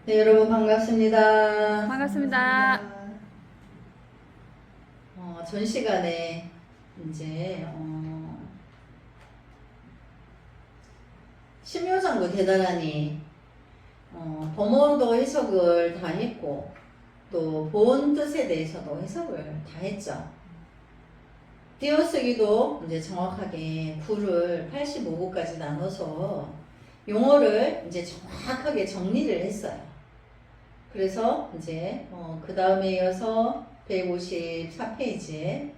네, 여러분 반갑습니다. 반갑습니다. 전 시간에 이제 신묘장구 대단하니 범어도 해석을 다 했고 또 본 뜻에 대해서도 해석을 다 했죠. 띄어쓰기도 이제 정확하게 구를 85구까지 나눠서 용어를 이제 정확하게 정리를 했어요. 그래서 이제 그 다음에 이어서 154페이지에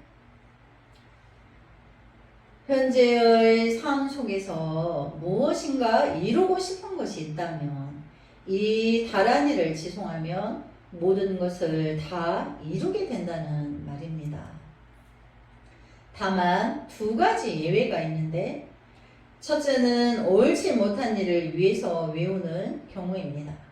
현재의 삶 속에서 무엇인가 이루고 싶은 것이 있다면 이 다란이를 지송하면 모든 것을 다 이루게 된다는 말입니다. 다만 두 가지 예외가 있는데 첫째는 옳지 못한 일을 위해서 외우는 경우입니다.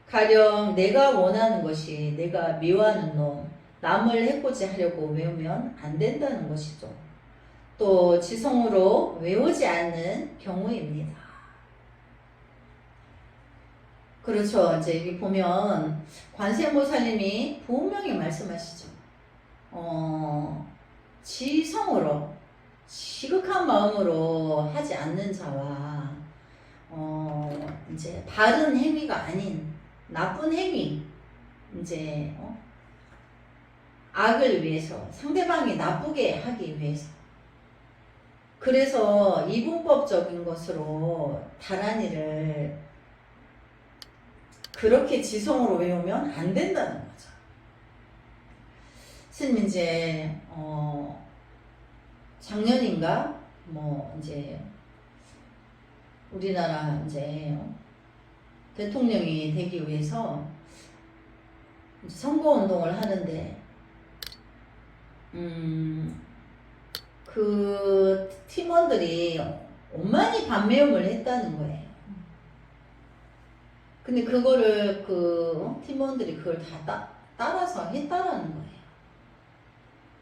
가령 내가 원하는 것이 내가 미워하는 놈, 남을 해코지 하려고 외우면 안 된다는 것이죠. 또 지성으로 외우지 않는 경우입니다. 그렇죠. 이제 여기 보면 관세음보살님이 분명히 말씀하시죠. 지성으로 지극한 마음으로 하지 않는 자와 이제 바른 행위가 아닌 나쁜 행위, 이제 악을 위해서 상대방이 나쁘게 하기 위해서 그래서 이분법적인 것으로 다란이를 그렇게 지성으로 외우면 안 된다는 거죠. 스님 이제 작년인가 뭐 이제 우리나라 이제 대통령이 되기 위해서 선거운동을 하는데 그 팀원들이 오만이 반매음을 했다는 거예요. 근데 그거를 그 팀원들이 그걸 다 따라서 했다라는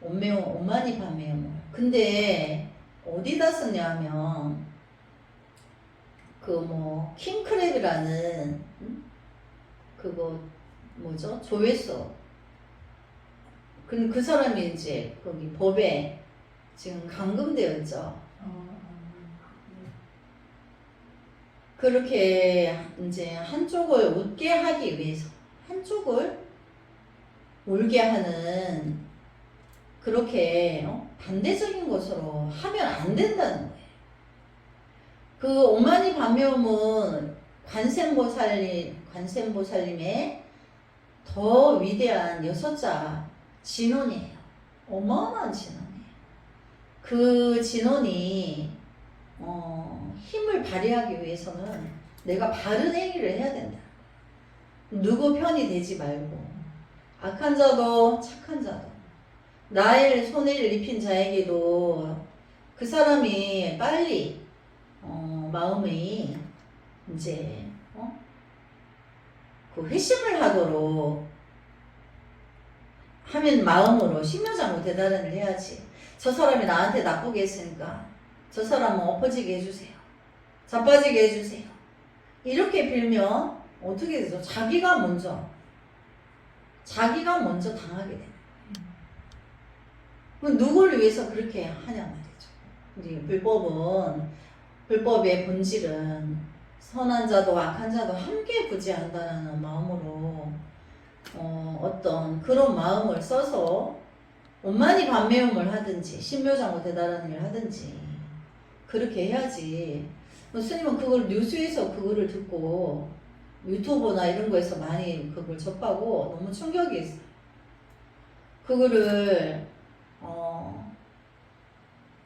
거예요. 오만이 반매음을. 근데 어디다 쓰냐면 그 뭐 킹크랩이라는 그거 뭐죠? 조회수. 그 사람이 이제 거기 법에 지금 감금되어 있죠. 그렇게 이제 한쪽을 웃게 하기 위해서 한쪽을 울게 하는 그렇게 반대적인 것으로 하면 안 된다는 거예요. 그 오만이 반매음은 관세음보살님의 더 위대한 여섯자 진원이에요. 어마어마한 진원이에요. 그 진원이 힘을 발휘하기 위해서는 내가 바른 행위를 해야 된다. 누구 편이 되지 말고 악한 자도 착한 자도 나의 손해를 입힌 자에게도 그 사람이 빨리 마음이 이제 그 회심을 하도록 하면 마음으로 신묘장구 대단을 해야지. 저 사람이 나한테 나쁘게 했으니까 저 사람은 엎어지게 해주세요. 자빠지게 해주세요. 이렇게 빌면 어떻게 되죠? 자기가 먼저 당하게 돼요. 그럼 누구를 위해서 그렇게 하냐 말이죠. 우리 불법의 본질은 선한 자도 악한 자도 함께 구제한다는 마음으로 어떤 그런 마음을 써서 원만히 반매음을 하든지 신묘장구 대단한 일을 하든지 그렇게 해야지. 스님은 그걸 뉴스에서 그거를 듣고 유튜브나 이런 거에서 많이 그걸 접하고 너무 충격이 있어요. 그거를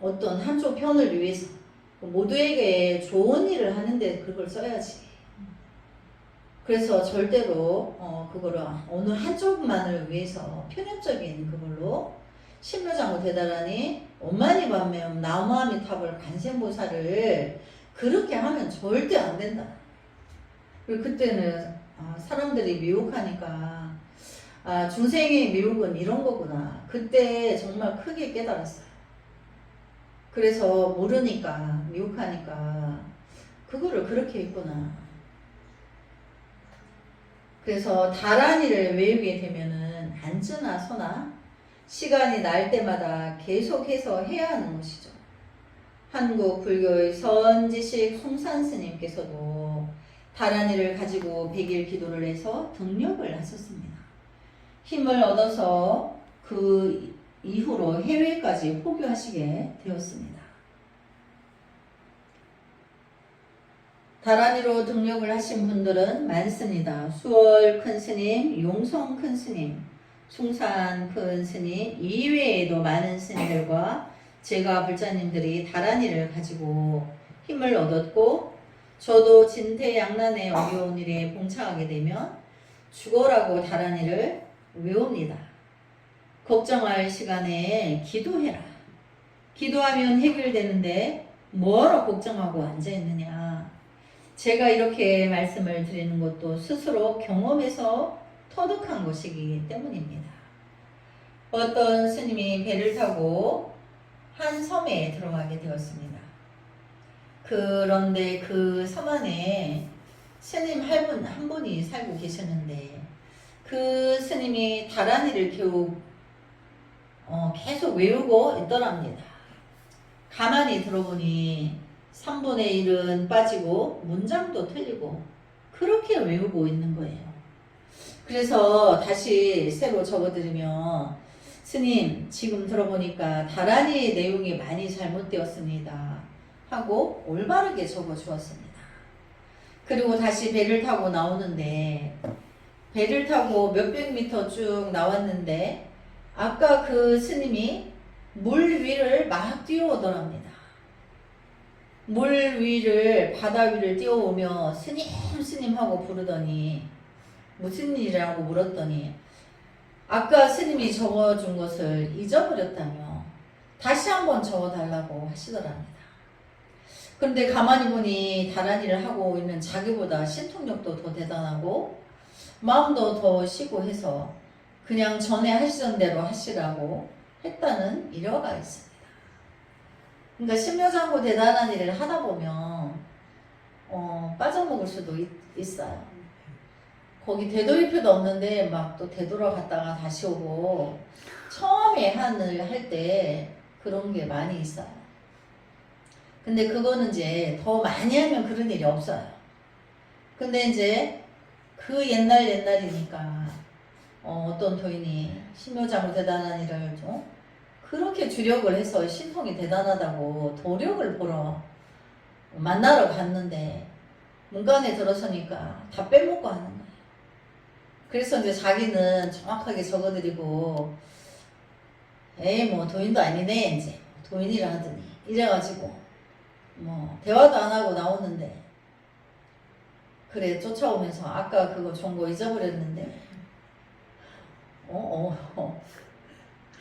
어떤 한쪽 편을 위해서 모두에게 좋은 일을 하는데 그걸 써야지. 그래서 절대로 그거를 어느 한쪽만을 위해서 편협적인 그걸로 신묘장구 대단하니 원만히 반매음 나무아미타불 관세음보살을 그렇게 하면 절대 안 된다. 그리고 그때는 사람들이 미혹하니까 중생의 미혹은 이런 거구나. 그때 정말 크게 깨달았어요. 그래서 모르니까 미혹하니까 그거를 그렇게 했구나. 그래서 다란이를 외우게 되면은 앉으나 서나 시간이 날 때마다 계속해서 해야 하는 것이죠. 한국 불교의 선지식 송산 스님께서도 다란이를 가지고 100일 기도를 해서 등력을 하셨습니다. 힘을 얻어서 그 이후로 해외까지 포교하시게 되었습니다. 다란이로 등력을 하신 분들은 많습니다. 수월 큰 스님, 용성 큰 스님, 숭산 큰 스님 이외에도 많은 스님들과 제가 불자님들이 다란이를 가지고 힘을 얻었고, 저도 진퇴양난의 어려운 일에 봉착하게 되면 죽어라고 다란이를 외웁니다. 걱정할 시간에 기도해라. 기도하면 해결되는데 뭐하러 걱정하고 앉아있느냐. 제가 이렇게 말씀을 드리는 것도 스스로 경험에서 터득한 것이기 때문입니다. 어떤 스님이 배를 타고 한 섬에 들어가게 되었습니다. 그런데 그 섬 안에 스님 한 분이 살고 계셨는데, 그 스님이 다란이를 계속 외우고 있더랍니다. 가만히 들어보니 3분의 1은 빠지고 문장도 틀리고 그렇게 외우고 있는 거예요. 그래서 다시 새로 적어드리면, 스님 지금 들어보니까 다란이 내용이 많이 잘못되었습니다 하고 올바르게 적어주었습니다. 그리고 다시 배를 타고 나오는데, 배를 타고 몇백 미터 쭉 나왔는데 아까 그 스님이 물 위를 막 뛰어오더랍니다. 물 위를, 바다 위를 뛰어오며 스님 하고 부르더니, 무슨 일이라고 물었더니 아까 스님이 적어준 것을 잊어버렸다며 다시 한번 적어달라고 하시더랍니다. 그런데 가만히 보니 다란이를 하고 있는 자기보다 신통력도 더 대단하고 마음도 더 쉬고 해서 그냥 전에 하시던 대로 하시라고 했다는 일화가 있습니다. 그러니까 신묘장구 대단한 일을 하다 보면 빠져먹을 수도 있어요. 거기 되돌이표도 없는데 막 또 되돌아갔다가 다시 오고, 처음에 할 때 그런 게 많이 있어요. 근데 그거는 이제 더 많이 하면 그런 일이 없어요. 근데 이제 그 옛날이니까 어떤 도인이 신묘장구 대단한 일을 좀 그렇게 주력을 해서 신통이 대단하다고 도력을 보러 만나러 갔는데 문간에 들어서니까 다 빼먹고 하는 거예요. 그래서 이제 자기는 정확하게 적어드리고, 에이 뭐 도인도 아니네 이제 도인이라 하더니 이래가지고 뭐 대화도 안 하고 나오는데, 그래 쫓아오면서 아까 그거 좋은 거 잊어버렸는데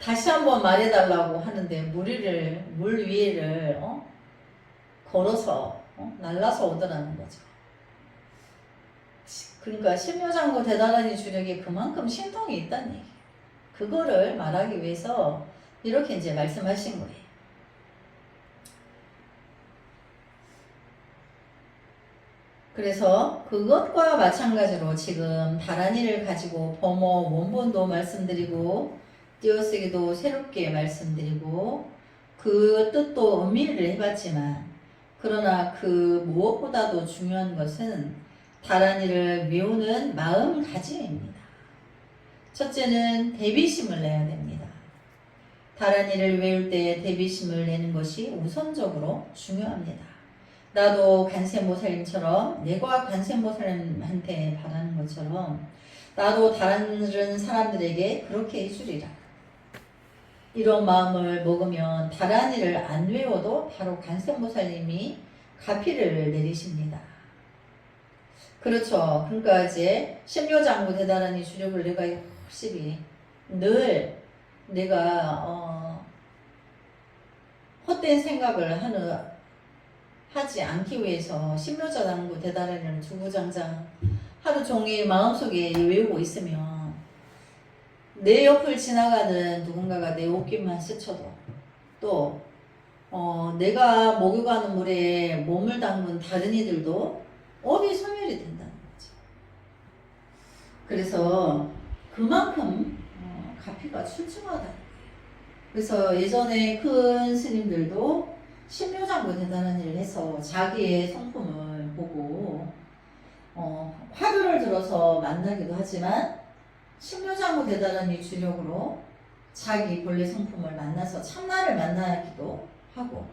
다시 한번 말해달라고 하는데 물 위를 걸어서 날라서 오더라는 거죠. 그러니까 신묘장구 대단하니 주력에 그만큼 신통이 있다는 얘기예요. 그거를 말하기 위해서 이렇게 이제 말씀하신 거예요. 그래서 그것과 마찬가지로 지금 다란이를 가지고 범어 원본도 말씀드리고 띄어쓰기도 새롭게 말씀드리고 그 뜻도 음미를 해봤지만, 그러나 그 무엇보다도 중요한 것은 다란이를 외우는 마음가짐입니다. 첫째는 대비심을 내야 됩니다. 다란이를 외울 때 대비심을 내는 것이 우선적으로 중요합니다. 나도 관세모살님처럼, 내가 관세모살님한테 바라는 것처럼 나도 다른 사람들에게 그렇게 해주리라. 이런 마음을 먹으면 다란이를 안 외워도 바로 관세모살님이 가피를 내리십니다. 그렇죠. 그러니까 이제 신묘장구 대단하니 주력을 내가 확실히 늘 내가 헛된 생각을 하지 않기 위해서 신묘장구 대단하니를 주구장창 하루 종일 마음속에 외우고 있으면, 내 옆을 지나가는 누군가가 내 옷깃만 스쳐도, 또 내가 목욕하는 물에 몸을 담근 다른 이들도 업이 소멸이 된다는 거죠. 그래서 그만큼 가피가 출중하다. 그래서 예전에 큰 스님들도 신묘장구 대단한 일을 해서 자기의 성품을 보고 화두를 들어서 만나기도 하지만 신묘장구 대단한 일 주력으로 자기 본래 성품을 만나서 참나를 만나기도 하고,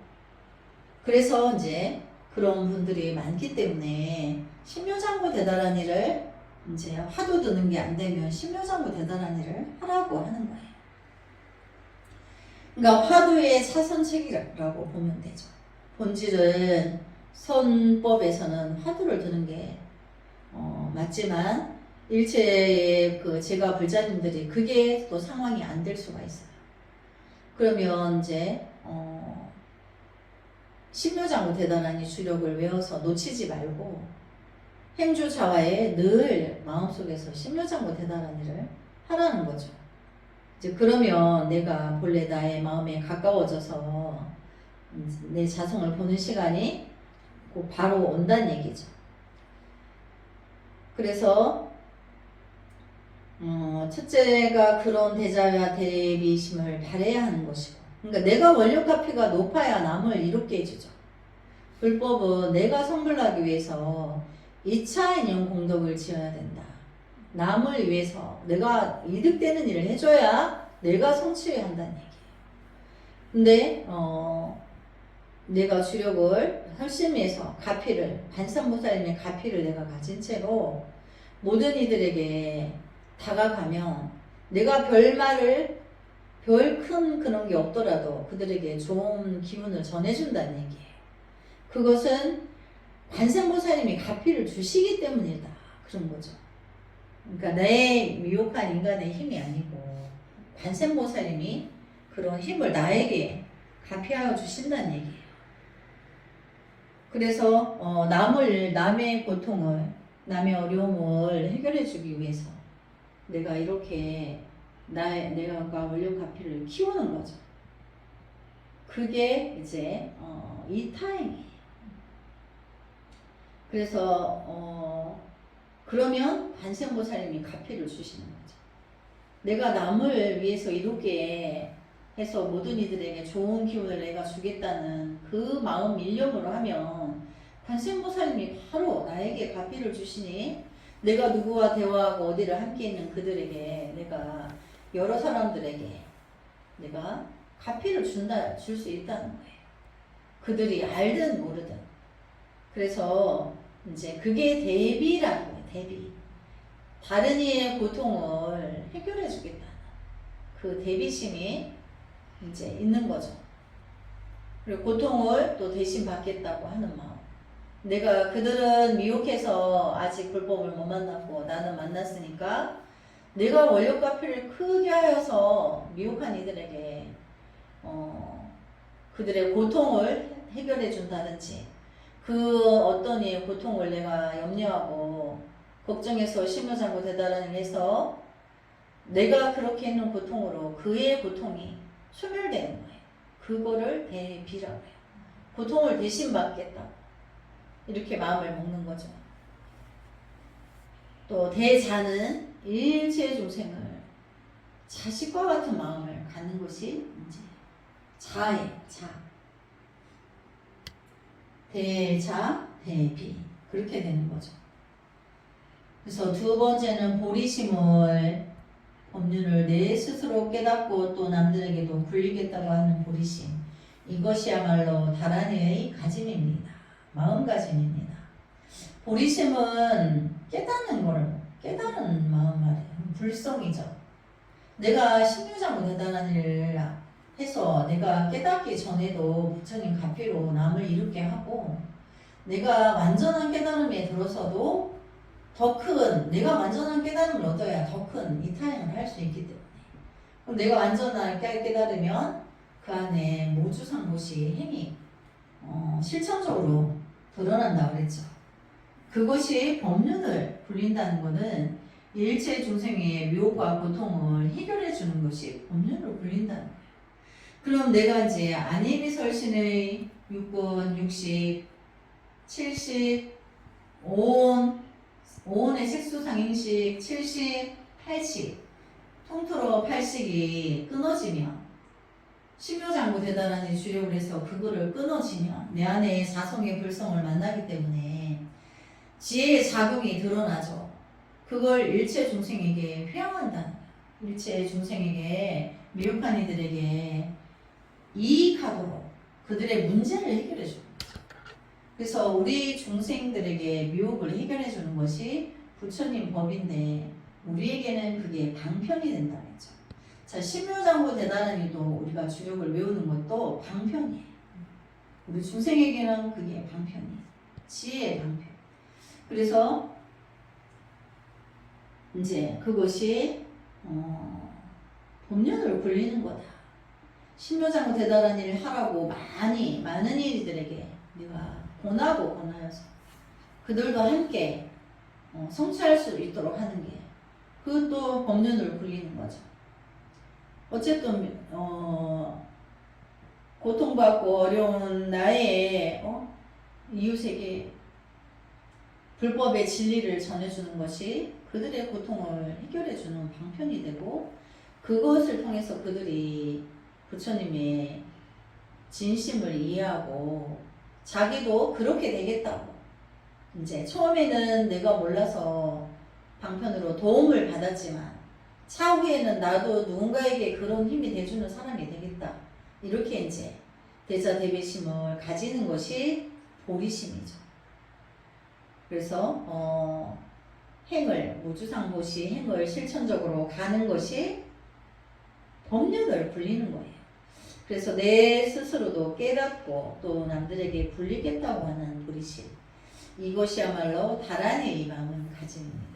그래서 이제 그런 분들이 많기 때문에 신묘장구 대단한 일을 이제 화두 드는 게 안 되면 신묘장구 대단한 일을 하라고 하는 거예요. 그러니까 화두의 차선책이라고 보면 되죠. 본질은 선법에서는 화두를 드는 게 맞지만 일체의 제가 불자님들이 그게 또 상황이 안 될 수가 있어요. 그러면 이제 신묘장구 대단한 이 주력을 외워서 놓치지 말고 행주자와에 늘 마음속에서 신묘장구 대단한 일을 하라는 거죠. 이제 그러면 내가 본래 나의 마음에 가까워져서 내 자성을 보는 시간이 곧 바로 온다는 얘기죠. 그래서 첫째가 그런 대자와 대비심을 발해야 하는 것이고, 그러니까 내가 원력가피가 높아야 남을 이롭게 해주죠. 불법은 내가 성불하기 위해서 2차 인연 공덕을 지어야 된다. 남을 위해서 내가 이득되는 일을 해줘야 내가 성취해야 한다는 얘기예요. 근데 내가 주력을 설심해서 가피를, 반삼보살님의 가피를 내가 가진 채로 모든 이들에게 다가가면 내가 별말을 별 큰 그런 게 없더라도 그들에게 좋은 기운을 전해준다는 얘기예요. 그것은 관세음보살님이 가피를 주시기 때문이다, 그런 거죠. 그러니까 내 미혹한 인간의 힘이 아니고 관세음보살님이 그런 힘을 나에게 가피하여 주신다는 얘기예요. 그래서 남의 고통을, 남의 어려움을 해결해 주기 위해서 내가 이렇게 내가 원력 가피를 키우는 거죠. 그게 이제 이 타임이에요. 그래서 그러면 관세음보살님이 가피를 주시는 거죠. 내가 남을 위해서 이렇게 해서 모든 이들에게 좋은 기운을 내가 주겠다는 그 마음 일념으로 하면 관세음보살님이 바로 나에게 가피를 주시니 내가 누구와 대화하고 어디를 함께 있는 그들에게, 내가 여러 사람들에게 내가 가피를 줄 수 있다는 거예요. 그들이 알든 모르든. 그래서 이제 그게 대비라는 거예요. 대비. 다른 이의 고통을 해결해 주겠다는 그 대비심이 이제 있는 거죠. 그리고 고통을 또 대신 받겠다고 하는 마음. 내가 그들은 미혹해서 아직 불법을 못 만났고 나는 만났으니까 내가 원력가피를 크게 하여서 미혹한 이들에게 그들의 고통을 해결해 준다든지, 그 어떤 이의 고통을 내가 염려하고 걱정해서 신묘장구 대단한을 해서 내가 그렇게 했는 고통으로 그의 고통이 소멸되는 거예요. 그거를 대비라고 해요. 고통을 대신 받겠다고 이렇게 마음을 먹는 거죠. 또 대자는 일체 중생을 자식과 같은 마음을 갖는 것이 이제 자예요. 자. 대자, 대비. 그렇게 되는 거죠. 그래서 두 번째는 보리심을, 법륜을 내 스스로 깨닫고 또 남들에게도 굴리겠다고 하는 보리심. 이것이야말로 다란이의 가짐입니다. 마음가짐입니다. 보리심은 깨달은 마음 말이에요. 불성이죠. 내가 신유장구 대단한 일을 해서 내가 깨닫기 전에도 부처님 가피로 남을 이롭게 하고, 내가 완전한 깨달음에 들어서도 내가 완전한 깨달음을 얻어야 더 큰 이타임을 할 수 있기 때문에, 그럼 내가 완전하게 깨달으면 그 안에 모주상보시 힘이 실천적으로 드러난다고 그랬죠. 그것이 법륜을 굴린다는 것은 일체 중생의 묘과 고통을 해결해 주는 것이 법륜으로 굴린다는 거예요. 그럼 내가 이제 안이미설신의 6권, 60, 70, 5온, 오온의 색소상행식 70, 80 통틀어 80이 끊어지면 신묘장구 대단한이 주력을 해서 그거를 끊어지면 내 안에 사성의 불성을 만나기 때문에 지혜의 작용이 드러나죠. 그걸 일체 중생에게 회양한다는 거예요. 일체 중생에게 미혹한 이들에게 이익하도록 그들의 문제를 해결해 주는 거죠. 그래서 우리 중생들에게 미혹을 해결해 주는 것이 부처님 법인데 우리에게는 그게 방편이 된다는 거죠. 자, 신묘장구 대단한이도 우리가 주력을 외우는 것도 방편이에요. 우리 중생에게는 그게 방편이에요. 지혜의 방편. 그래서 이제 그것이 본연을 굴리는 거다. 신묘장구 대단한 일을 하라고 많은 이들에게 네가 권하여서 그들도 함께 성취할 수 있도록 하는 게 그것도 법륜을 굴리는 거죠. 어쨌든 고통받고 어려운 나의 이웃에게 불법의 진리를 전해주는 것이 그들의 고통을 해결해주는 방편이 되고 그것을 통해서 그들이 부처님의 진심을 이해하고 자기도 그렇게 되겠다고 이제 처음에는 내가 몰라서 방편으로 도움을 받았지만 차후에는 나도 누군가에게 그런 힘이 돼주는 사람이 되겠다. 이렇게 이제 대자대비심을 가지는 것이 보리심이죠. 그래서 행을 무주상보시 행을 실천적으로 가는 것이 법륜을 굴리는 거예요. 그래서 내 스스로도 깨닫고 또 남들에게 굴리겠다고 하는 보리심. 이것이야말로 다란의 마음을 가집니다.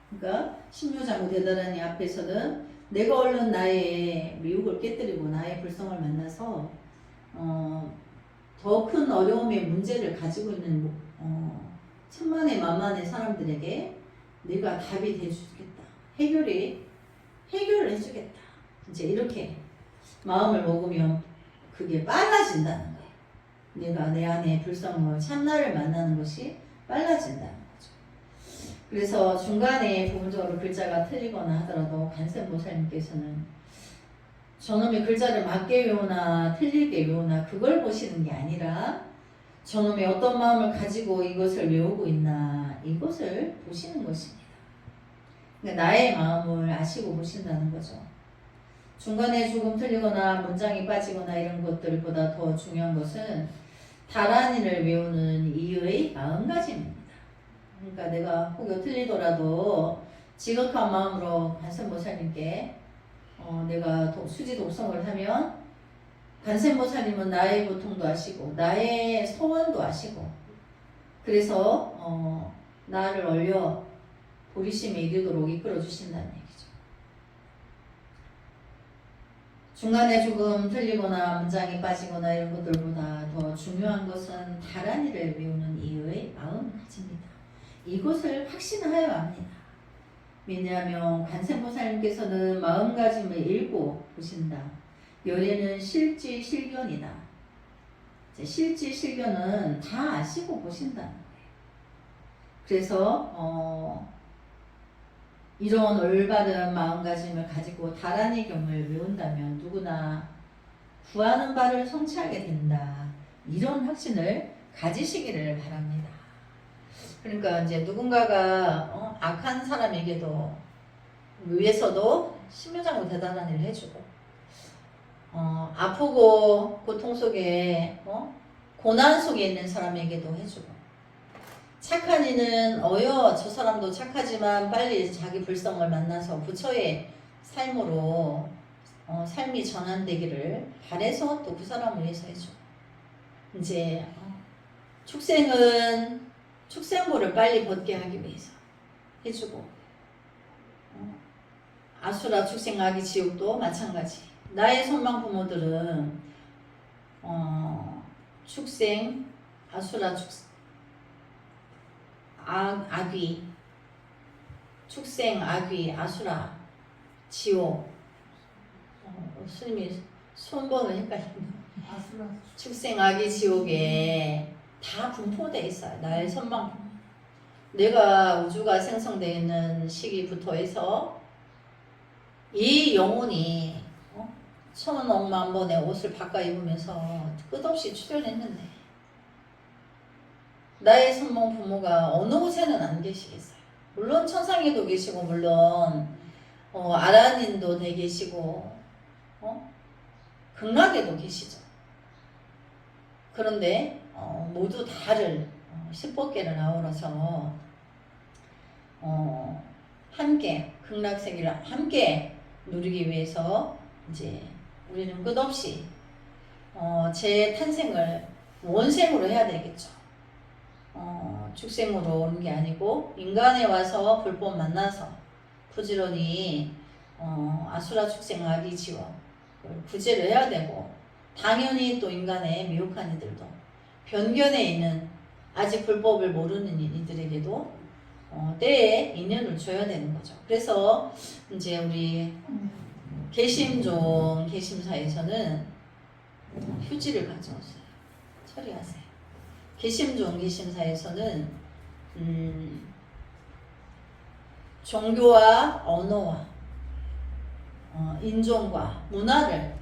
그러니까 신묘장구 대단한이 앞에서는 내가 얼른 나의 미혹을 깨뜨리고 나의 불성을 만나서 더 큰 어려움의 문제를 가지고 있는 천만의 만만의 사람들에게 내가 답이 돼주겠다. 해결을 해주겠다. 이제 이렇게 마음을 먹으면 그게 빨라진다는 거예요. 내가 내 안에 불성을 참나를 만나는 것이 빨라진다는 거죠. 그래서 중간에 부분적으로 글자가 틀리거나 하더라도 관세음보살님께서는 저놈이 글자를 맞게 외우나 틀리게 외우나 그걸 보시는 게 아니라 저놈이 어떤 마음을 가지고 이것을 외우고 있나 이것을 보시는 것입니다. 그러니까 나의 마음을 아시고 보신다는 거죠. 중간에 조금 틀리거나 문장이 빠지거나 이런 것들보다 더 중요한 것은 다란이를 외우는 이의 마음가짐입니다. 그러니까 내가 혹여 틀리더라도 지극한 마음으로 관세음보살님께 내가 수지 독성을 하면 관세음보살님은 나의 고통도 아시고 나의 소원도 아시고 그래서 나를 얼려 보리심에 이르도록 이끌어 주신다는 얘기죠. 중간에 조금 틀리거나 문장이 빠지거나 이런 것들보다 더 중요한 것은 다란이를 외우는 이의 마음가짐입니다. 이것을 확신하여야 합니다. 왜냐하면 관세음보살님께서는 마음가짐을 읽고 보신다. 열애는 실지 실견이다. 실지 실견은 다 아시고 보신다는 거예요. 그래서 이런 올바른 마음가짐을 가지고 다란이 경을 외운다면 누구나 구하는 바를 성취하게 된다. 이런 확신을 가지시기를 바랍니다. 그러니까 이제 누군가가 악한 사람에게도 위에서도 신묘장구 대단한 일을 해주고 아프고 고통 속에 고난 속에 있는 사람에게도 해주고 착한 이는 저 사람도 착하지만 빨리 자기 불성을 만나서 부처의 삶으로 삶이 전환되기를 바래서 또 그 사람을 위해서 해주고 이제 축생은 축생고를 빨리 벗게 하기 위해서 해주고 아수라 축생 아기 지옥도 마찬가지. 나의 선망 부모들은 축생 아수라 악귀 축생 악귀 아수라 지옥 스님이 손번을 헷갈리네. 축생 악귀 지옥에 다 분포되어 있어요. 나의 선망 부모. 내가 우주가 생성되어 있는 시기부터 해서 이 영혼이 천억만 번의 옷을 바꿔 입으면서 끝없이 출현했는데 나의 선몽 부모가 어느 곳에는 안 계시겠어요. 물론 천상에도 계시고 물론 아라닌도 돼 계시고 극락에도 계시죠. 그런데 모두 다를 10법계를 아우러서 함께 극락세계를 함께 누리기 위해서 이제 우리는 끝없이 재탄생을 원생으로 해야 되겠죠. 축생으로 오는 게 아니고 인간에 와서 불법 만나서 부지런히 아수라 축생 아기 지원 구제를 해야 되고 당연히 또 인간의 미혹한 이들도 변견에 있는 아직 불법을 모르는 이들에게도 때에 인연을 줘야 되는 거죠. 그래서 이제 우리 개심종 개심사에서는 휴지를 가져왔어요. 처리하세요. 개심종 개심사에서는 종교와 언어와 인종과 문화를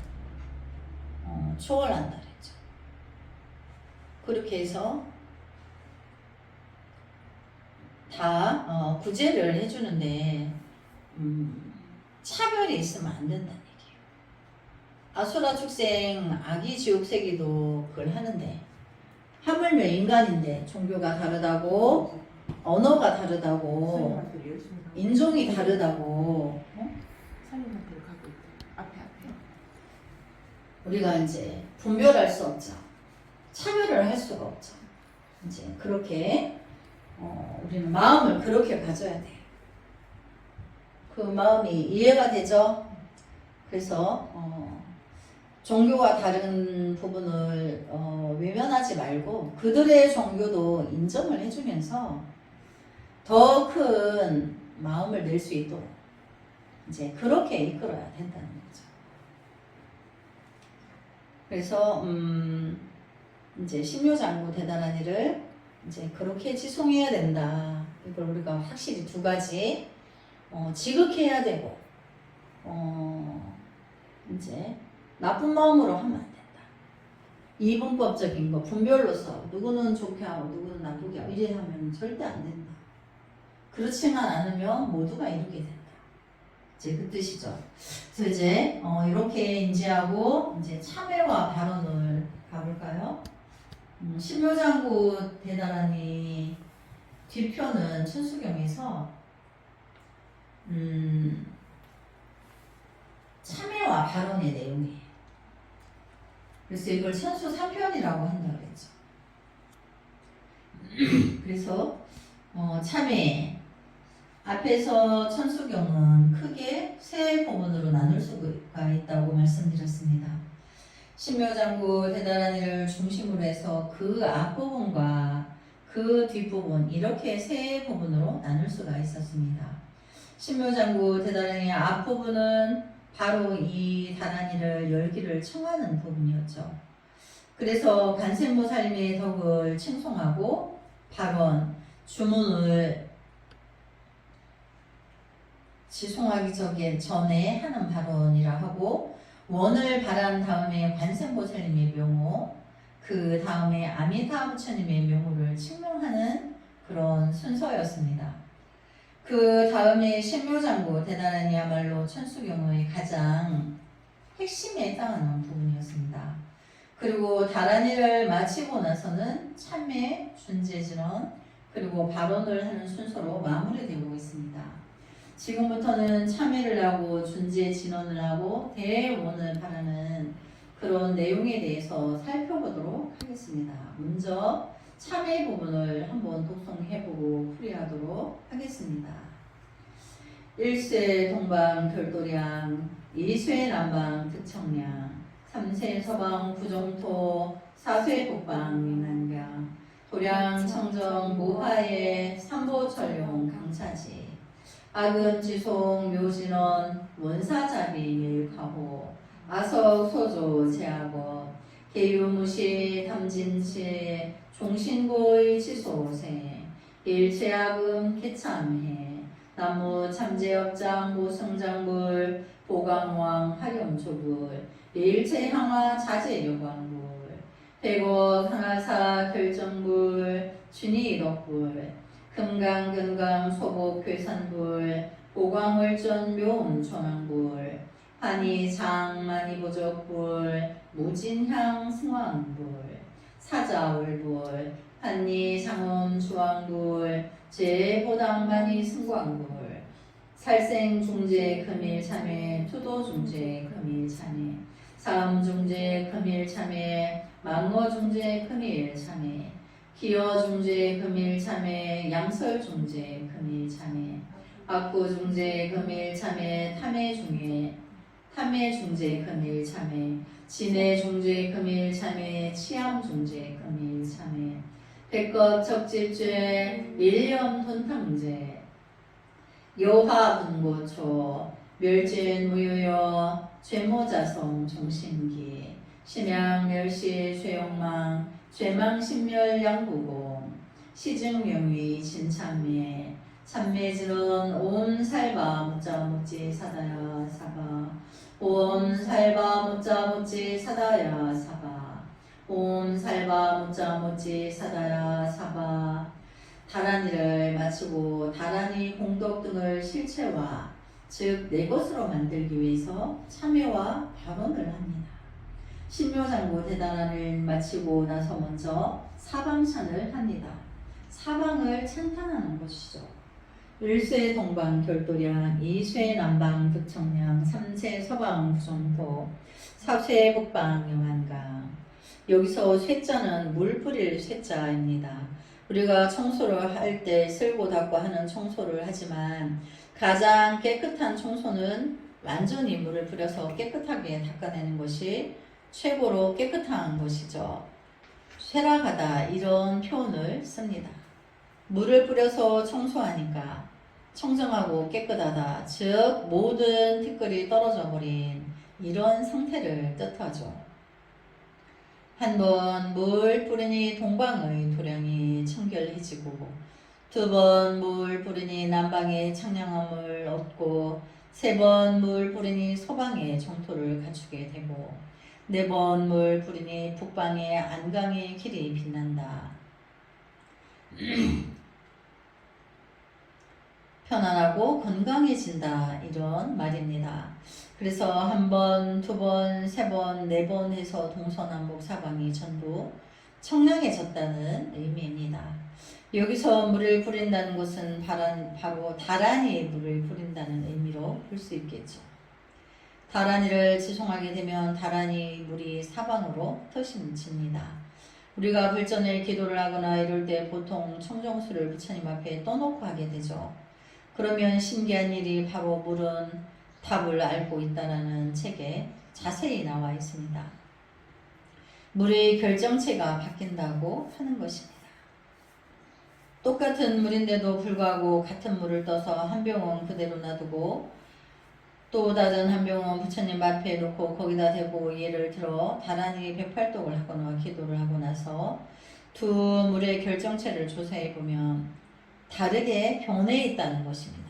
초월한다 그랬죠. 그렇게 해서 다 구제를 해주는데 차별이 있으면 안 된다는 얘기예요. 아수라 축생 아기 지옥세계도 그걸 하는데 하물며 인간인데 종교가 다르다고 언어가 다르다고 인종이 다르다고 사님한테 가고 있다. 앞에. 우리가 이제 분별할 수 없죠. 차별을 할 수가 없죠. 이제 그렇게 우리는 마음을 그렇게 가져야 돼요. 그 마음이 이해가 되죠? 그래서 종교가 다른 부분을 외면하지 말고 그들의 종교도 인정을 해주면서 더 큰 마음을 낼 수 있도록 이제 그렇게 이끌어야 된다는 거죠. 그래서 이제 신묘장구 대단한 일을 이제 그렇게 지송해야 된다. 이걸 우리가 확실히 두 가지 지극해야 되고 이제 나쁜 마음으로 하면 안 된다. 이분법적인 거 분별로서 누구는 좋게 하고 누구는 나쁘게 하고 이래 하면 절대 안 된다. 그렇지만 않으면 모두가 이루게 된다. 이제 그 뜻이죠. 그래서 이제 이렇게 인지하고 이제 참회와 발언을 가볼까요? 신묘장구 대단하니 뒤편은 천수경에서 참회와 발언의 내용이에요. 그래서 이걸 천수 3편이라고 한다 그랬죠. 그래서 참회 앞에서 천수경은 크게 세 부분으로 나눌 수가 있다고 말씀드렸습니다. 신묘장구 대단한 일을 중심으로 해서 그 앞부분과 그 뒷부분 이렇게 세 부분으로 나눌 수가 있었습니다. 신묘장구 대단한 일 앞부분은 바로 이 다란이를 열기를 청하는 부분이었죠. 그래서 관세음보살님의 덕을 칭송하고 발언, 주문을 지송하기 전에 하는 발언이라 하고 원을 바란 다음에 관세음보살님의 명호, 그 다음에 아미타 부처님의 명호를 칭명하는 그런 순서였습니다. 그 다음에 신묘장구 대단한이야말로 천수경의 가장 핵심에 해당하는 부분이었습니다. 그리고 다란이를 마치고 나서는 참회, 준재진언, 그리고 발언을 하는 순서로 마무리되고 있습니다. 지금부터는 참회를 하고 준재진언을 하고 대원을 바라는 그런 내용에 대해서 살펴보도록 하겠습니다. 먼저 참회 부분을 한번 독송해보고 풀이하도록 하겠습니다. 1세 동방 별도량, 2세 남방 득청량, 3세 서방 부정토, 4세 북방 민난강, 도량 청정 모하의 삼보철용 강차지, 악은 지송 묘진원 원사자비 밀가호, 아석 소조 제하고, 계유무시 탐진치 종신고의 지소세, 일체야금 개참해 나무 참제업장 모승장불 보강왕 화룡조불 일체항화 자재요광불 백억 항하사 결정불 준이덕불 금강근강 소복괴산불 보광월전 묘음초망불 한이장 만이보적불 무진향 승왕불 사자월불 한이장음 주왕불 제보당만이 승광불 살생중재 금일참회 투도중재 금일참회 사음중재 금일참회 망어중재 금일참회 기어중재 금일참회 양설중재 금일참회 악구중재 금일참회 탐해중재 금일참회 진해중재 금일참회 치암중재 금일참회 백겁적질죄 일념돈탕죄 여화분고초 멸진무효여 죄모자성 종신기 심양멸시 죄욕망 죄망신멸 양부공 시증명위 진참매 참매질은 옴살바 묻자묻지 사다야 사바 옴살바 묻자묻지 사다야 사바 옴살바 묻자묻지 사다야 사바 다란이를 마치고 다란이 공덕 등을 실체화 즉 내 것으로 만들기 위해서 참회와 발언을 합니다. 신묘장구 대단한을 마치고 나서 먼저 사방찬을 합니다. 사방을 찬탄하는 것이죠. 일쇄 동방 결도량, 이쇄 남방 득청량, 삼쇄 서방 부정포, 사쇄 북방 영안강. 여기서 쇠자는 물 뿌릴 쇠자입니다. 우리가 청소를 할 때 쓸고 닦고 하는 청소를 하지만 가장 깨끗한 청소는 완전히 물을 뿌려서 깨끗하게 닦아내는 것이 최고로 깨끗한 것이죠. 쇠락하다 이런 표현을 씁니다. 물을 뿌려서 청소하니까 청정하고 깨끗하다, 즉 모든 티끌이 떨어져 버린 이런 상태를 뜻하죠. 한 번 물 뿌리니 동방의 도량이 청결해지고 두 번 물 뿌리니 남방의 청량함을 얻고 세 번 물 뿌리니 서방의 정토를 갖추게 되고 네 번 물 뿌리니 북방의 안강의 길이 빛난다. 편안하고 건강해진다 이런 말입니다. 그래서 한 번, 두 번, 세 번, 네 번 해서 동서남북 사방이 전부 청량해졌다는 의미입니다. 여기서 물을 뿌린다는 것은 바로 다란이 물을 뿌린다는 의미로 볼 수 있겠죠. 다란이를 지송하게 되면 다란이 물이 사방으로 터심집니다. 우리가 불전일 기도를 하거나 이럴 때 보통 청정수를 부처님 앞에 떠놓고 하게 되죠. 그러면 신기한 일이 바로 물은 답을 알고 있다라는 책에 자세히 나와 있습니다. 물의 결정체가 바뀐다고 하는 것입니다. 똑같은 물인데도 불구하고 같은 물을 떠서 한 병은 그대로 놔두고 또 다른 한 병은 부처님 앞에 놓고 거기다 대고 예를 들어 다란이 108독을 하거나 기도를 하고 나서 두 물의 결정체를 조사해 보면 다르게 변해 있다는 것입니다.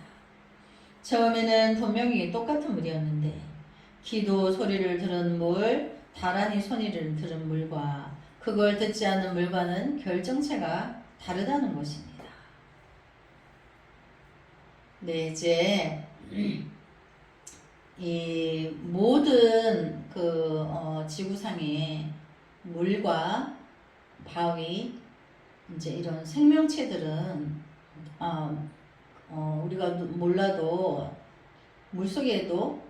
처음에는 분명히 똑같은 물이었는데 기도 소리를 들은 물, 다란이 소리를 들은 물과 그걸 듣지 않는 물과는 결정체가 다르다는 것입니다. 네, 이제 이 모든 지구상의 물과 바위, 이제 이런 생명체들은 우리가 몰라도 물 속에도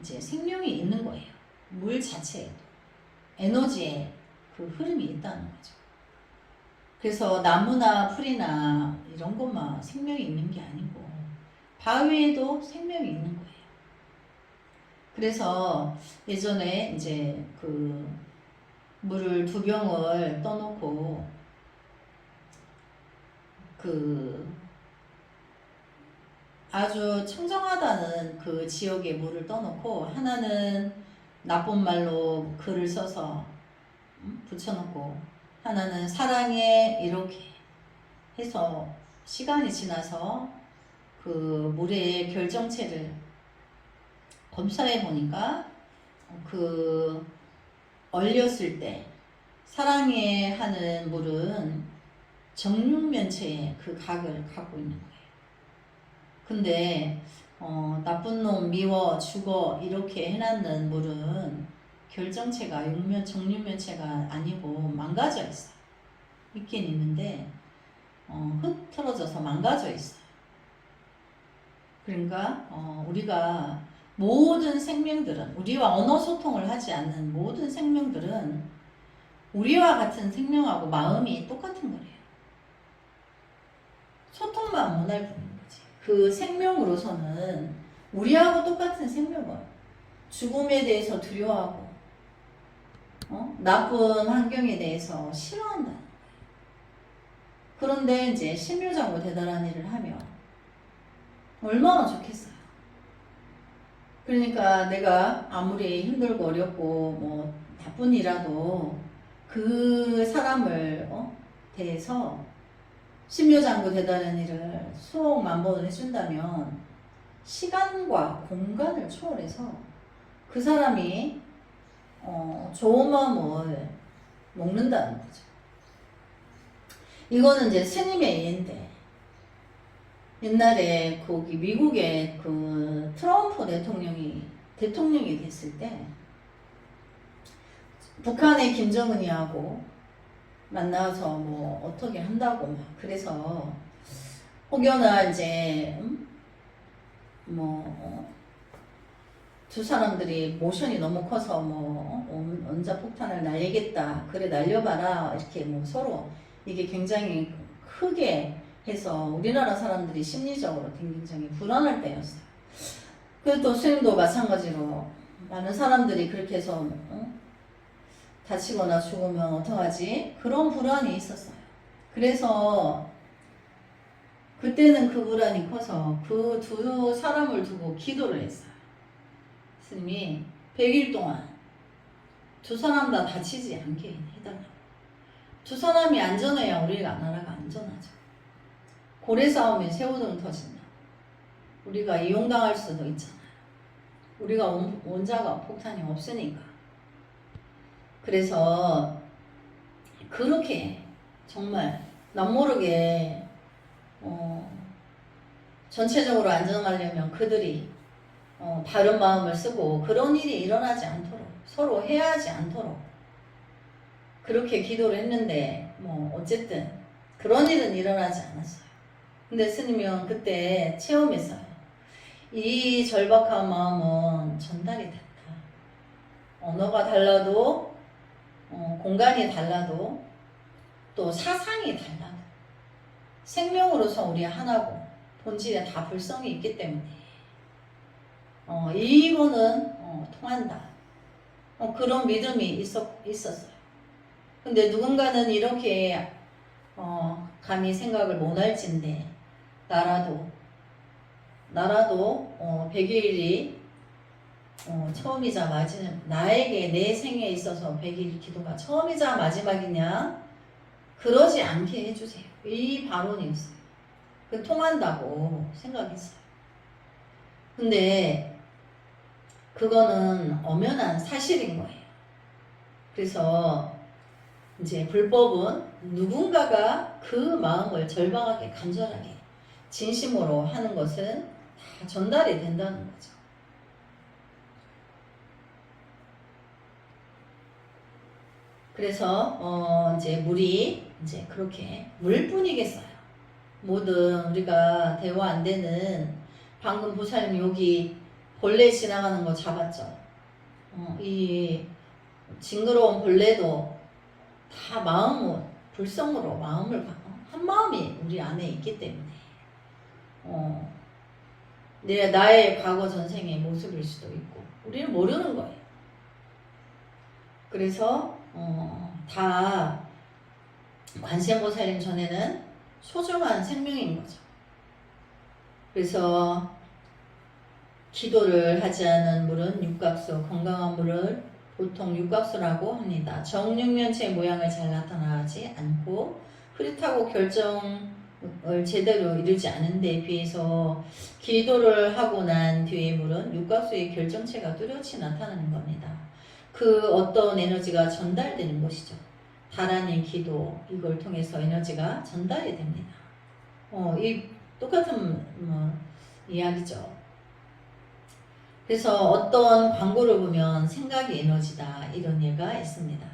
이제 생명이 있는 거예요. 물 자체에도 에너지의 그 흐름이 있다는 거죠. 그래서 나무나 풀이나 이런 것만 생명이 있는 게 아니고 바위에도 생명이 있는 거예요. 그래서 예전에 이제 그 물을 두 병을 떠놓고 그 아주 청정하다는 그 지역의 물을 떠놓고 하나는 나쁜 말로 글을 써서 붙여놓고 하나는 사랑해 이렇게 해서 시간이 지나서 그 물의 결정체를 검사해 보니까 그 얼렸을 때 사랑해 하는 물은 정육면체의 그 각을 갖고 있는 거예요. 근데 나쁜 놈 미워 죽어 이렇게 해놨는 물은 결정체가 정육면체가 아니고 망가져 있어요. 있긴 있는데 흐트러져서 망가져 있어요. 그러니까 우리가 모든 생명들은 우리와 언어 소통을 하지 않는 모든 생명들은 우리와 같은 생명하고 마음이 똑같은 거래요. 소통만 못할 뿐인 거지. 그 생명으로서는 우리하고 똑같은 생명을 죽음에 대해서 두려워하고 나쁜 환경에 대해서 싫어한다는 거예요. 그런데 이제 신묘장구 대단한 일을 하면 얼마나 좋겠어요. 그러니까 내가 아무리 힘들고 어렵고 뭐 나쁜 일이라도 그 사람을 대해서 신묘장구 대단한 일을 수억 만번을 해준다면 시간과 공간을 초월해서 그 사람이 좋은 마음을 먹는다는 거죠. 이거는 이제 스님의 예인데 옛날에 거기 미국의 그 트럼프 대통령이 됐을 때 북한의 김정은이하고 만나서 뭐 어떻게 한다고 막 그래서 혹여나 이제 두 사람들이 모션이 너무 커서 원자폭탄을 날리겠다 그래 날려봐라 이렇게 서로 이게 굉장히 크게 해서 우리나라 사람들이 심리적으로 굉장히 불안할 때였어요. 그래도 스님도 마찬가지로 많은 사람들이 그렇게 해서 다치거나 죽으면 어떡하지? 그런 불안이 있었어요. 그래서 그때는 그 불안이 커서 그 두 사람을 두고 기도를 했어요. 스님이 100일 동안 두 사람 다 다치지 않게 해달라고. 두 사람이 안전해야 우리가 나라가 안전하죠. 고래 싸움에 새우등 터진다. 우리가 이용당할 수도 있잖아요. 우리가 원자가 폭탄이 없으니까. 그래서 그렇게 정말 남모르게 전체적으로 안전하려면 그들이 바른 마음을 쓰고 그런 일이 일어나지 않도록 서로 해하지 않도록 그렇게 기도를 했는데 어쨌든 그런 일은 일어나지 않았어요. 근데 스님은 그때 체험했어요. 이 절박한 마음은 전달이 됐다. 언어가 달라도 공간이 달라도 또 사상이 달라도 생명으로서 우리 하나고 본질에 다 불성이 있기 때문에 이거는 통한다. 그런 믿음이 있었어요. 근데 누군가는 이렇게 감히 생각을 못할진데 나라도 100일이 처음이자 마지막 나에게 내 생에 있어서 100일 기도가 처음이자 마지막이냐 그러지 않게 해주세요. 이 발언이었어요. 그 통한다고 생각했어요. 근데 그거는 엄연한 사실인 거예요. 그래서 이제 불법은 누군가가 그 마음을 절박하게 간절하게 진심으로 하는 것은 다 전달이 된다는 거죠. 그래서 이제 물이 이제 그렇게 물뿐이겠어요. 뭐든 우리가 대화 안 되는 방금 보살님 여기 벌레 지나가는 거 잡았죠. 이 징그러운 벌레도 다 불성으로 마음을 한 마음이 우리 안에 있기 때문에 나의 과거 전생의 모습일 수도 있고 우리는 모르는 거예요. 그래서 다 관세음보살님 전에는 소중한 생명인 거죠. 그래서 기도를 하지 않은 물은 육각수, 건강한 물을 보통 육각수라고 합니다. 정육면체의 모양을 잘 나타나지 않고 흐릿하고 결정을 제대로 이루지 않은 데 비해서 기도를 하고 난 뒤에 물은 육각수의 결정체가 뚜렷이 나타나는 겁니다. 그 어떤 에너지가 전달되는 것이죠. 하나님 기도 이걸 통해서 에너지가 전달이 됩니다. 이 똑같은 이야기죠. 그래서 어떤 광고를 보면 생각이 에너지다 이런 예가 있습니다.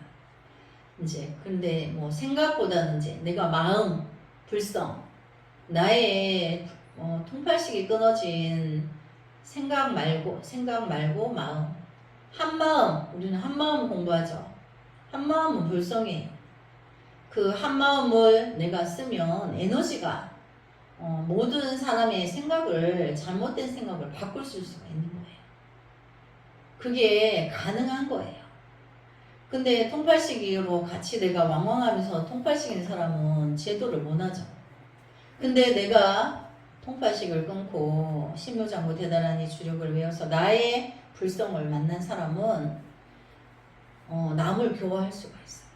이제 근데 뭐 생각보다는 이제 내가 마음 불성 나의 통팔식이 끊어진 생각 말고 마음 한 마음 우리는 한 마음 공부하죠. 한 마음은 불성이에요. 그 한 마음을 내가 쓰면 에너지가 모든 사람의 생각을 잘못된 생각을 바꿀 수가 있는 거예요. 그게 가능한 거예요. 근데 통팔식으로 같이 내가 왕왕하면서 통팔식인 사람은 제도를 못하죠. 근데 내가 통팔식을 끊고 신묘장구 대단하니 주력을 외워서 나의 불성을 만난 사람은 남을 교화할 수가 있어요.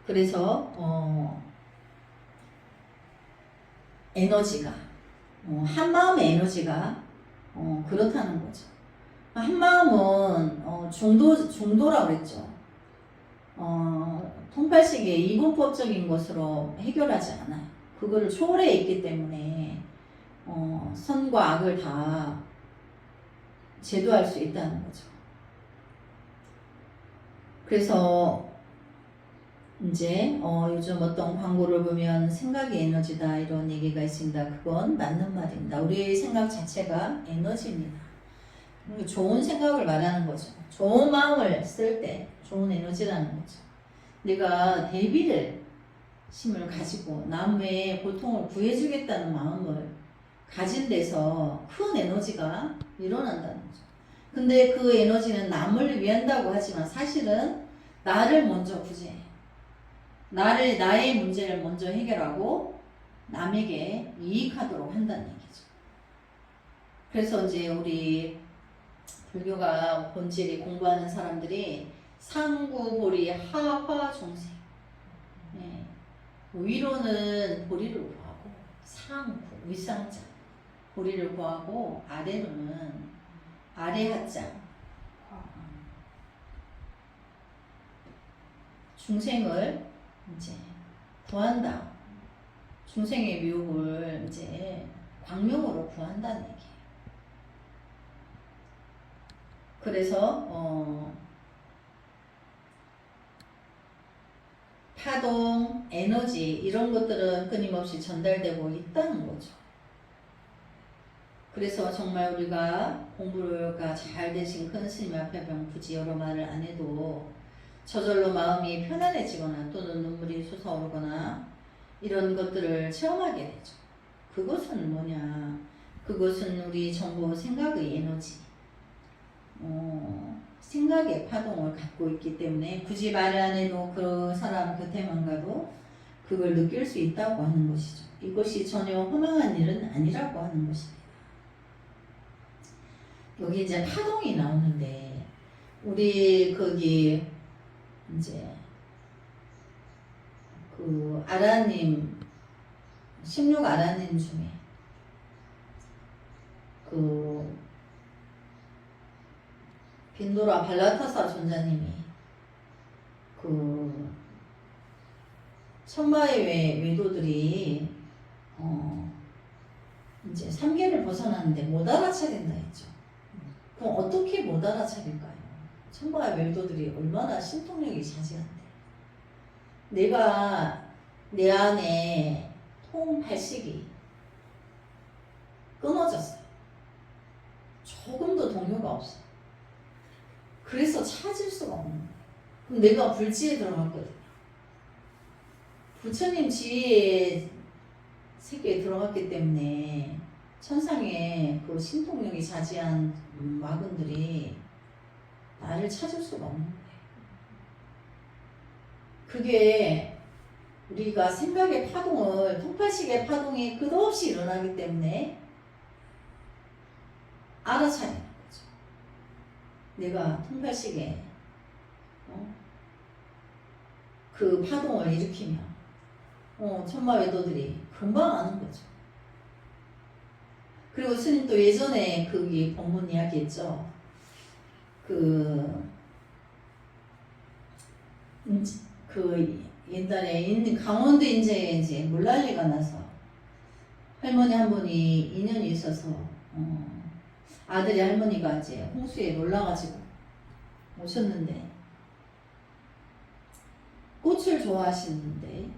그래서 에너지가 한 마음의 에너지가 그렇다는 거죠. 한 마음은 중도라고 그랬죠. 통팔식의 이분법적인 것으로 해결하지 않아요. 그거를 초월해 있기 때문에 선과 악을 다 제도할 수 있다는 거죠. 그래서 이제 요즘 어떤 광고를 보면 생각이 에너지다 이런 얘기가 있습니다. 그건 맞는 말입니다. 우리의 생각 자체가 에너지입니다. 좋은 생각을 말하는 거죠. 좋은 마음을 쓸 때 좋은 에너지라는 거죠. 내가 대비를 심을 가지고 남의 고통을 구해주겠다는 마음을 가진 데서 큰 에너지가 일어난다는 거죠. 근데 그 에너지는 남을 위한다고 하지만 사실은 나를 먼저 구제해요. 나의 문제를 먼저 해결하고 남에게 이익하도록 한다는 얘기죠. 그래서 이제 우리 불교가 본질이 공부하는 사람들이 상구, 보리, 하화, 중생. 네. 위로는 보리를 구하고 상구, 위상자, 보리를 구하고 아래로는 아래하자, 중생을 이제 구한다. 중생의 묘를 이제 광명으로 구한다는 얘기예요. 그래서 파동, 에너지 이런 것들은 끊임없이 전달되고 있다는 거죠. 그래서 정말 우리가 공부가 잘 되신 큰 스님 앞에 굳이 여러 말을 안 해도 저절로 마음이 편안해지거나 또는 눈물이 솟아오르거나 이런 것들을 체험하게 되죠. 그것은 뭐냐? 그것은 우리 전부 생각의 에너지. 생각의 파동을 갖고 있기 때문에 굳이 말을 안 해도 그 사람 곁에만 가도 그걸 느낄 수 있다고 하는 것이죠. 이것이 전혀 허망한 일은 아니라고 하는 것입니다. 여기 이제 파동이 나오는데 우리 거기 이제 그 아라님 16 아라님 중에 그 빈도라 발라타사 존자님이 그 천마의 외도들이 이제 3계를 벗어났는데 못 알아차린다 했죠. 그럼 어떻게 못 알아차릴까요? 천마의 외도들이 얼마나 신통력이 자지한데 내가 내 안에 통팔식이 끊어졌어요. 조금도 동요가 없어요. 그래서 찾을 수가 없는 거예요. 그럼 내가 불지에 들어갔거든요. 부처님 지혜 세계에 들어갔기 때문에 천상에 그 신통력이 자지한 와군들이 나를 찾을 수가 없는 거예요. 그게 우리가 생각의 파동을 통팔식의 파동이 끝없이 일어나기 때문에 알아차리는 거죠. 내가 통팔식에 그 파동을 일으키면 천마 외도들이 금방 아는 거죠. 그리고 스님 또 예전에 거기 법문 이야기했죠. 그 옛날에 있는 강원도 인제에 이제 물난리가 나서 할머니 한 분이 인연이 있어서 아들이 할머니가 이제 홍수에 놀라가지고 오셨는데 꽃을 좋아하시는데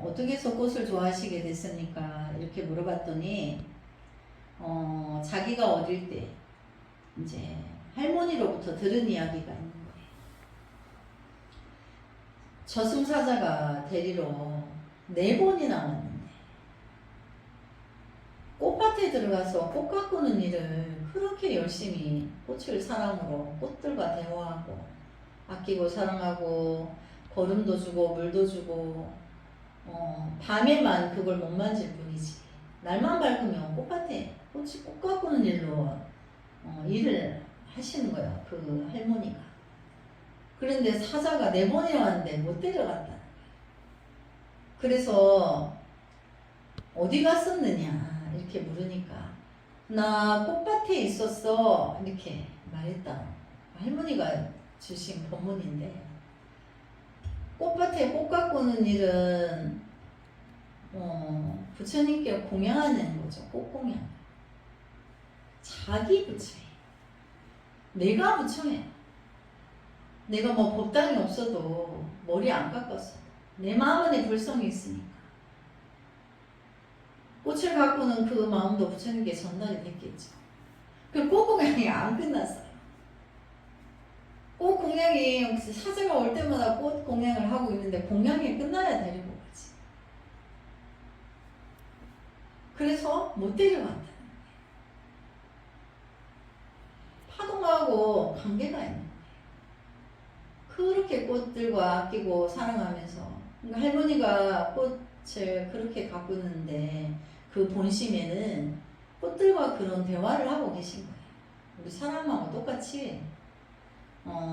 어떻게 해서 꽃을 좋아하시게 됐습니까? 이렇게 물어봤더니 자기가 어릴 때 이제 할머니로부터 들은 이야기가 있는 거예요. 저승사자가 데리러 4번이나 왔는데 꽃밭에 들어가서 꽃 가꾸는 일을 그렇게 열심히 꽃을 사랑으로 꽃들과 대화하고 아끼고 사랑하고 거름도 주고 물도 주고 밤에만 그걸 못 만질 뿐이지 날만 밝으면 꽃밭에 꽃 가꾸는 일로 일을 하시는 거예요. 그 할머니가. 그런데 사자가 4번이나 왔는데 못 데려갔다. 그래서 어디 갔었느냐 이렇게 물으니까 나 꽃밭에 있었어 이렇게 말했다. 할머니가 주신 법문인데 꽃밭에 꽃 가꾸는 일은 부처님께 공양하는 거죠. 꽃공양. 자기 부처예요. 내가 부처예요. 내가 뭐 법당이 없어도 머리 안 깎았어. 내 마음 안에 불성이 있으니까. 꽃을 가꾸는 그 마음도 부처님께 전달이 됐겠죠. 그 꽃공양이 안 끝났어요. 꽃 공양이 사자가 올 때마다 꽃 공양을 하고 있는데 공양이 끝나야 데리고 가지. 그래서 못 데려간다는 거예요. 파동하고 관계가 있는 거예요. 그렇게 꽃들과 아끼고 사랑하면서 그러니까 할머니가 꽃을 그렇게 가꾸는데 그 본심에는 꽃들과 그런 대화를 하고 계신 거예요. 우리 사람하고 똑같이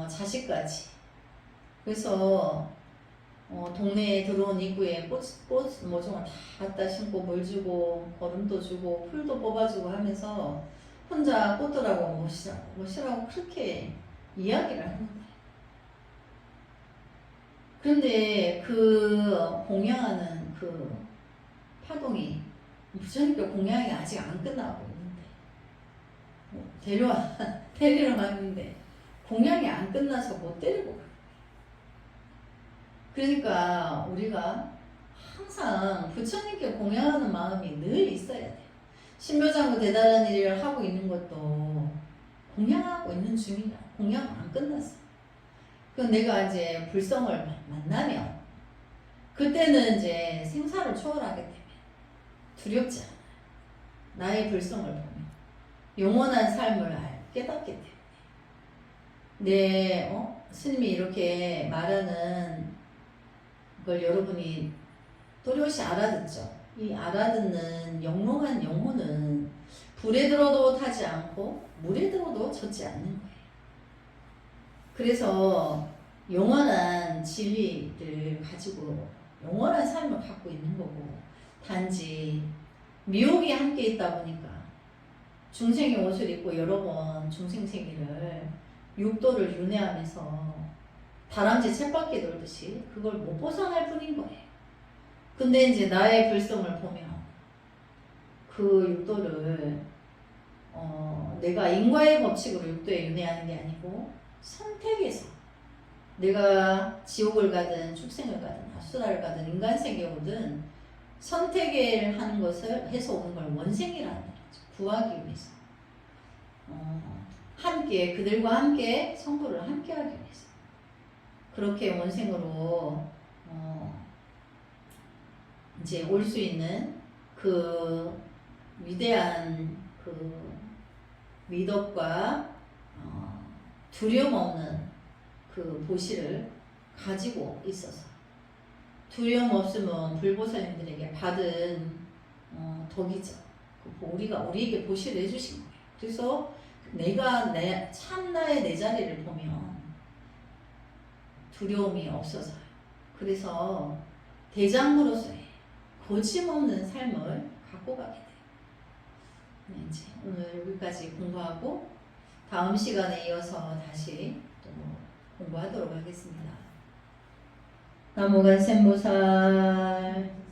자식까지. 그래서 동네에 들어온 입구에 꽃 모종을 다 갖다 심고 물 주고 거름도 주고 풀도 뽑아주고 하면서 혼자 꽃들하고 멋이라고 그렇게 이야기를 하는 거예요. 그런데 그 공양하는 그 파동이 부처님께 공양이 아직 안 끝나고 있는데 데리러 갔는데 공양이 안 끝나서 못 데리고 가. 그러니까 우리가 항상 부처님께 공양하는 마음이 늘 있어야 돼요. 신묘장구 대단한 일을 하고 있는 것도 공양하고 있는 중이야. 공양 안 끝났어. 그럼 내가 이제 불성을 만나면 그때는 이제 생사를 초월하게 되면 두렵지 않아요. 나의 불성을 보면 영원한 삶을 깨닫게 돼요. 스님이 이렇게 말하는 걸 여러분이 또렷이 알아듣죠. 이 알아듣는 영롱한 영혼은 불에 들어도 타지 않고 물에 들어도 젖지 않는 거예요. 그래서 영원한 진리를 가지고 영원한 삶을 갖고 있는 거고 단지 미혹이 함께 있다 보니까 중생의 옷을 입고 여러 번 중생 세계를 육도를 윤회하면서 다람쥐 쳇바퀴 돌듯이 그걸 못 벗어날 뿐인 거예요. 근데 이제 나의 불성을 보면 그 육도를 내가 인과의 법칙으로 육도에 윤회하는 게 아니고 선택해서 내가 지옥을 가든 축생을 가든 아수라를 가든 인간세계에 오든 선택을 하는 것을 해서 오는 걸 원생이라는 거죠. 구하기 위해서 함께 그들과 함께 성도를 함께 하기 위해서 그렇게 원생으로 이제 올 수 있는 그 위대한 그 미덕과 두려움 없는 그 보시를 가지고 있어서 두려움 없으면 불보살님들에게 받은 덕이죠. 우리에게 보시를 해주신 거예요. 그래서 내가 참나의 내 자리를 보면 두려움이 없어서요. 그래서 대장으로서의 거침없는 삶을 갖고 가게 돼요. 네, 이제 오늘 여기까지 공부하고 다음 시간에 이어서 다시 또 공부하도록 하겠습니다. 나무간센보살